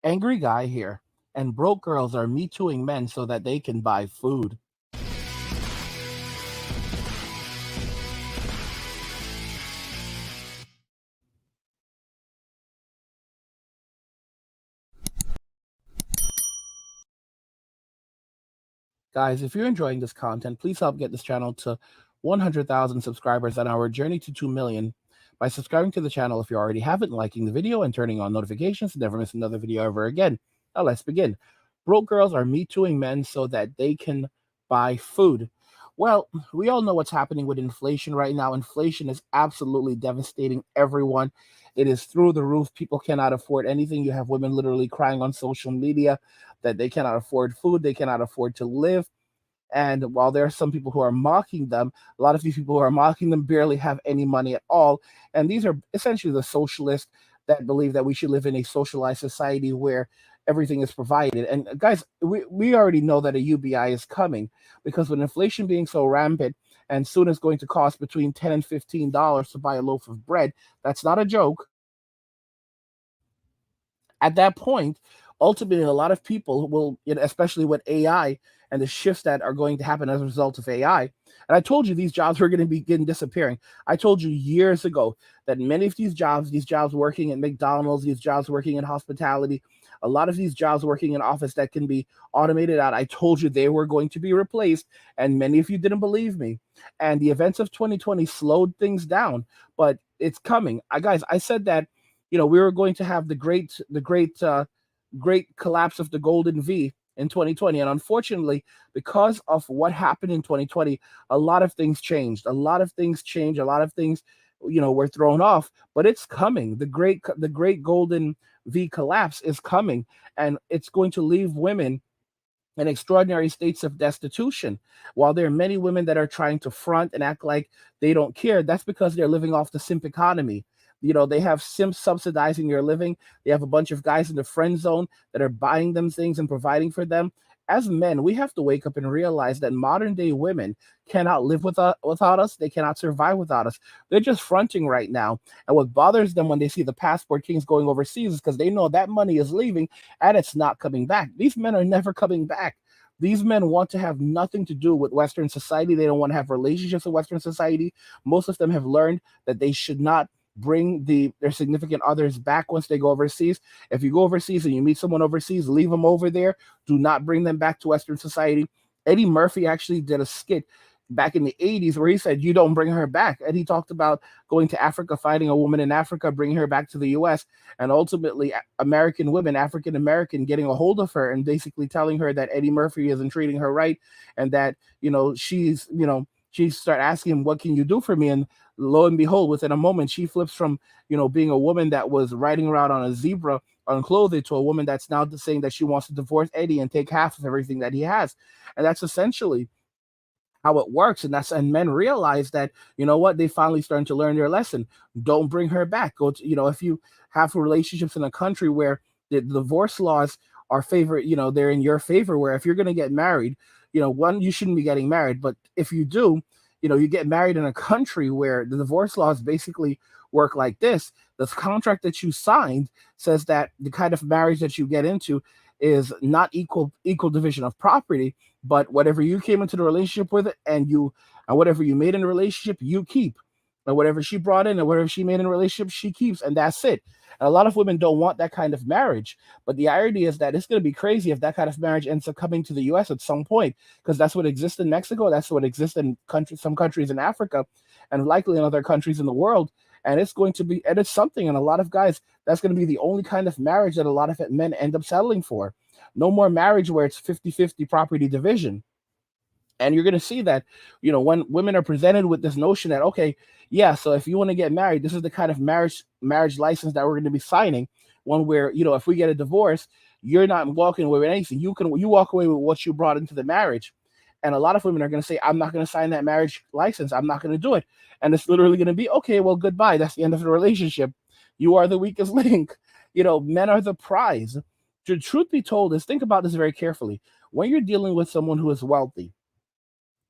Angry guy here, and broke girls are me tooing men so that they can buy food. Guys, if you're enjoying this content, please help get this channel to 100,000 subscribers on our journey to 2 million by subscribing to the channel if you already haven't, liking the video, and turning on notifications to never miss another video ever again. Now let's begin. Broke girls are me tooing men so that they can buy food. Well, we all know what's happening with inflation right now. Inflation is absolutely devastating everyone. It is through the roof. People cannot afford anything. You have women literally crying on social media that they cannot afford food, they cannot afford to live. And while there are some people who are mocking them, a lot of these people who are mocking them barely have any money at all. And these are essentially the socialists that believe that we should live in a socialized society where everything is provided. And guys, we already know that a UBI is coming because with inflation being so rampant and soon it's going to cost between $10 and $15 to buy a loaf of bread, that's not a joke. At that point, ultimately, a lot of people will, especially with AI and the shifts that are going to happen as a result of AI. And I told you these jobs were going to begin disappearing. I told you years ago that many of these jobs working at McDonald's, these jobs working in hospitality, a lot of these jobs working in office that can be automated out, I told you they were going to be replaced. And many of you didn't believe me. And the events of 2020 slowed things down, but it's coming. Guys, I said that we were going to have great collapse of the golden V in 2020, and unfortunately, because of what happened in 2020, a lot of things changed. A lot of things, were thrown off. But it's coming. The great golden V collapse is coming, and it's going to leave women in extraordinary states of destitution. While there are many women that are trying to front and act like they don't care, that's because they're living off the simp economy. They have simps subsidizing their living. They have a bunch of guys in the friend zone that are buying them things and providing for them. As men, we have to wake up and realize that modern day women cannot live without us. They cannot survive without us. They're just fronting right now. And what bothers them when they see the passport kings going overseas is because they know that money is leaving and it's not coming back. These men are never coming back. These men want to have nothing to do with Western society. They don't want to have relationships with Western society. Most of them have learned that they should not bring their significant others back once they go overseas. If you go overseas and you meet someone overseas, leave them over there. Do not bring them back to Western society. Eddie Murphy actually did a skit back in the 80s where he said, you don't bring her back. And he talked about going to Africa, finding a woman in Africa, bringing her back to the US, and ultimately American women, African American, getting a hold of her and basically telling her that Eddie Murphy isn't treating her right and that, she start asking him, what can you do for me? And lo and behold, within a moment, she flips from, being a woman that was riding around on a zebra unclothed to a woman that's now saying that she wants to divorce Eddie and take half of everything that he has. And that's essentially how it works. And men realize that, what, they finally starting to learn their lesson. Don't bring her back. Go to, if you have relationships in a country where the divorce laws are favor, they're in your favor, where if you're going to get married, one, you shouldn't be getting married. But if you do, you get married in a country where the divorce laws basically work like this. The contract that you signed says that the kind of marriage that you get into is not equal division of property, but whatever you came into the relationship with and whatever you made in the relationship, you keep. And whatever she brought in and whatever she made in a relationship, she keeps, and that's it. And a lot of women don't want that kind of marriage. But the irony is that it's going to be crazy if that kind of marriage ends up coming to the US at some point, because that's what exists in Mexico, that's what exists in some countries in Africa, and likely in other countries in the world. And it's something. And a lot of guys, that's going to be the only kind of marriage that a lot of men end up settling for. No more marriage where it's 50-50 property division. And you're going to see that, when women are presented with this notion that, okay, yeah, so if you want to get married, this is the kind of marriage license that we're going to be signing. One where, if we get a divorce, you're not walking away with anything. You walk away with what you brought into the marriage. And a lot of women are going to say, I'm not going to sign that marriage license. I'm not going to do it. And it's literally going to be, okay, well, goodbye. That's the end of the relationship. You are the weakest link. Men are the prize. The truth be told is, think about this very carefully. When you're dealing with someone who is wealthy,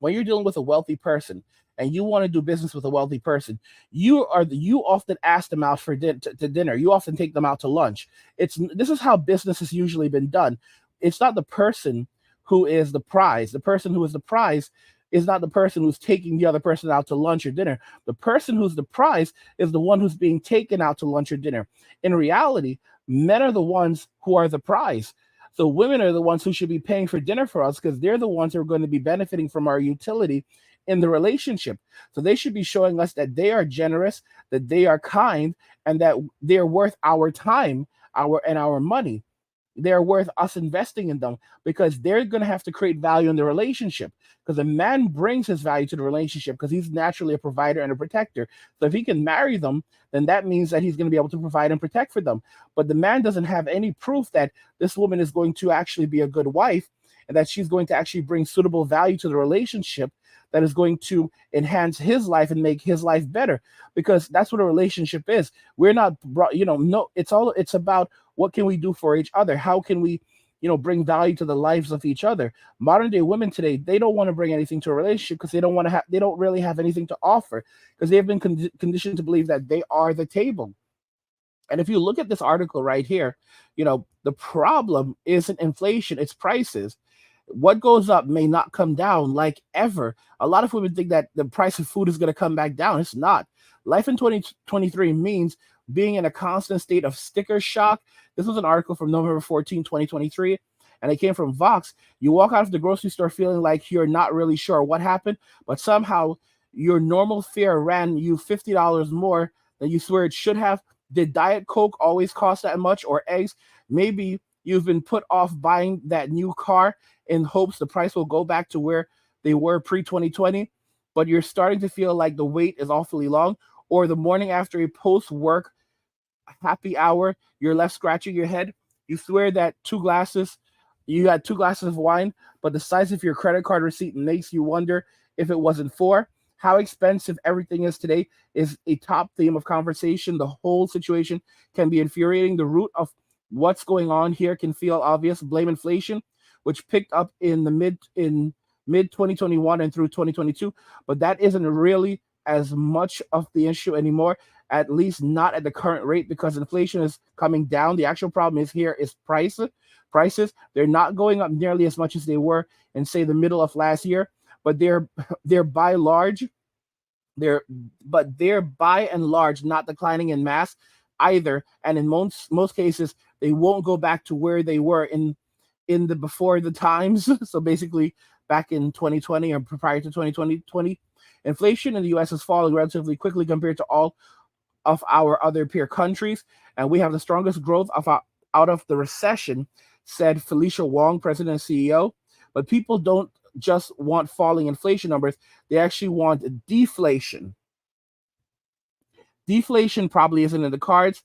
when you're dealing with a wealthy person and you want to do business with a wealthy person, you often ask them out for to dinner. You often take them out to lunch. This is how business has usually been done. It's not the person who is the prize. The person who is the prize is not the person who's taking the other person out to lunch or dinner. The person who's the prize is the one who's being taken out to lunch or dinner. In reality, men are the ones who are the prize. So women are the ones who should be paying for dinner for us because they're the ones who are going to be benefiting from our utility in the relationship. So they should be showing us that they are generous, that they are kind, and that they're worth our time, our money. They're worth us investing in them because they're going to have to create value in the relationship. Because a man brings his value to the relationship because he's naturally a provider and a protector. So if he can marry them, then that means that he's going to be able to provide and protect for them. But the man doesn't have any proof that this woman is going to actually be a good wife and that she's going to actually bring suitable value to the relationship that is going to enhance his life and make his life better, because that's what a relationship is. We're not brought, no, it's about what can we do for each other? How can we, bring value to the lives of each other? Modern day women today, they don't want to bring anything to a relationship because they don't really have anything to offer because they've been conditioned to believe that they are the table. And if you look at this article right here, the problem isn't inflation, it's prices. What goes up may not come down like ever. A lot of women think that the price of food is going to come back down. It's not. Life in 2023 means being in a constant state of sticker shock. This was an article from November 14, 2023, and it came from Vox. You walk out of the grocery store feeling like you're not really sure what happened, but somehow your normal fare ran you $50 more than you swear it should have. Did Diet Coke always cost that much, or eggs? Maybe you've been put off buying that new car in hopes the price will go back to where they were pre-2020, but you're starting to feel like the wait is awfully long, or the morning after a post-work happy hour, you're left scratching your head. You swear that you had 2 glasses of wine, but the size of your credit card receipt makes you wonder if it wasn't 4. How expensive everything is today is a top theme of conversation. The whole situation can be infuriating. The root of what's going on here can feel obvious. Blame inflation, which picked up in mid 2021 and through 2022, but that isn't really as much of the issue anymore, at least not at the current rate, because inflation is coming down. The actual problem is prices. They're not going up nearly as much as they were in, say, the middle of last year, but they're by large they're by and large not declining in mass either, and in most cases they won't go back to where they were in the before the times. So basically back in 2020 or prior to 2020. Inflation in the US is falling relatively quickly compared to all of our other peer countries, and we have the strongest growth out of the recession, said Felicia Wong, president and CEO. But people don't just want falling inflation numbers, they actually want deflation. Deflation probably isn't in the cards.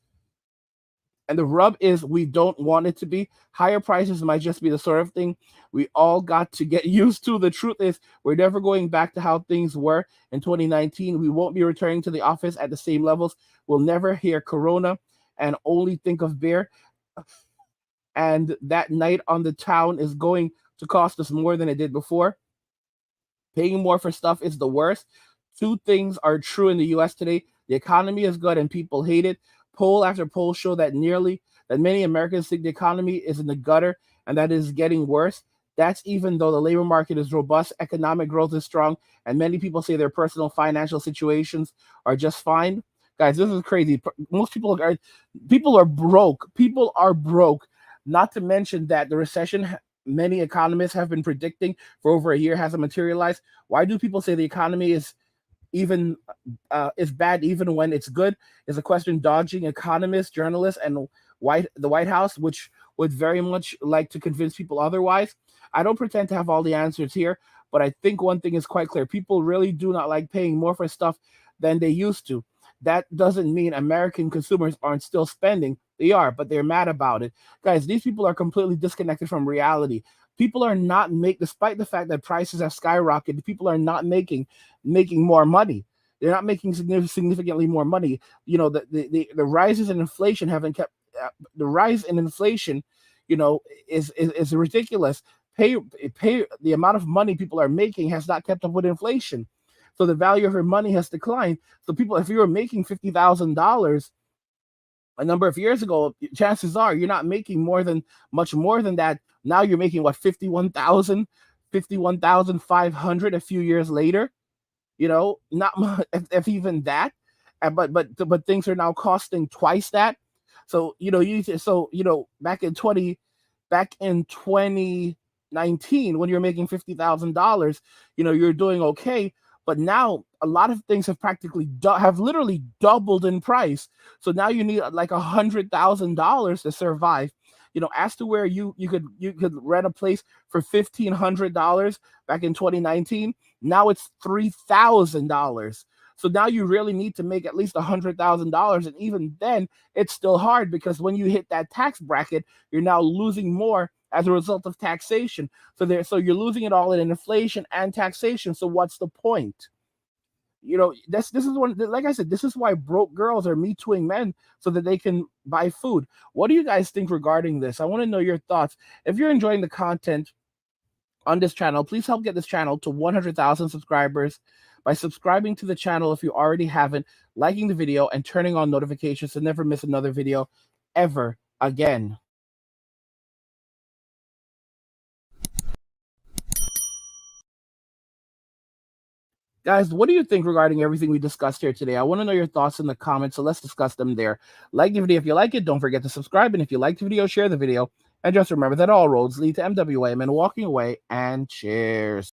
And the rub is we don't want it to be. Higher prices might just be the sort of thing we all got to get used to. The truth is, we're never going back to how things were in 2019. We won't be returning to the office at the same levels. We'll never hear Corona and only think of beer. And that night on the town is going to cost us more than it did before. Paying more for stuff is the worst. Two things are true in the US today. The economy is good and people hate it. Poll after poll show that many Americans think the economy is in the gutter and that it is getting worse. That's even though the labor market is robust, economic growth is strong, and many people say their personal financial situations are just fine. Guys, this is crazy. Most people are broke. People are broke. Not to mention that the recession many economists have been predicting for over a year hasn't materialized. Why do people say the economy is bad even when it's good? Is a question dodging economists, journalists, and the White House, which would very much like to convince people otherwise. I don't pretend to have all the answers here, but I think one thing is quite clear. People really do not like paying more for stuff than they used to. That doesn't mean American consumers aren't still spending. They are, but they're mad about it. Guys, these people are completely disconnected from reality. People are not despite the fact that prices have skyrocketed, people are not making more money. They're not making significantly more money. The rises in inflation haven't kept the rise in inflation, is ridiculous. pay the amount of money people are making has not kept up with inflation. So the value of your money has declined. So people, if you were making $50,000 a number of years ago, chances are you're not making much more than that. Now you're making what, 51,500 a few years later. Not much, if even that. But things are now costing twice that. So back in 2019, when you're making $50,000, you're doing okay. But now a lot of things have literally doubled in price. So now you need like $100,000 to survive. As to where you could rent a place for $1,500 back in 2019, now it's $3,000. So now you really need to make at least $100,000, and even then, it's still hard because when you hit that tax bracket, you're now losing more as a result of taxation. So you're losing it all in inflation and taxation. So what's the point? This is one, like I said, this is why broke girls are me tooing men so that they can buy food. What do you guys think regarding this? I want to know your thoughts. If you're enjoying the content on this channel, please help get this channel to 100,000 subscribers by subscribing to the channel if you already haven't, liking the video, and turning on notifications to never miss another video ever again. Guys, what do you think regarding everything we discussed here today? I want to know your thoughts in the comments, so let's discuss them there. Like the video if you like it. Don't forget to subscribe. And if you like the video, share the video. And just remember that all roads lead to MWA, men walking away, and cheers.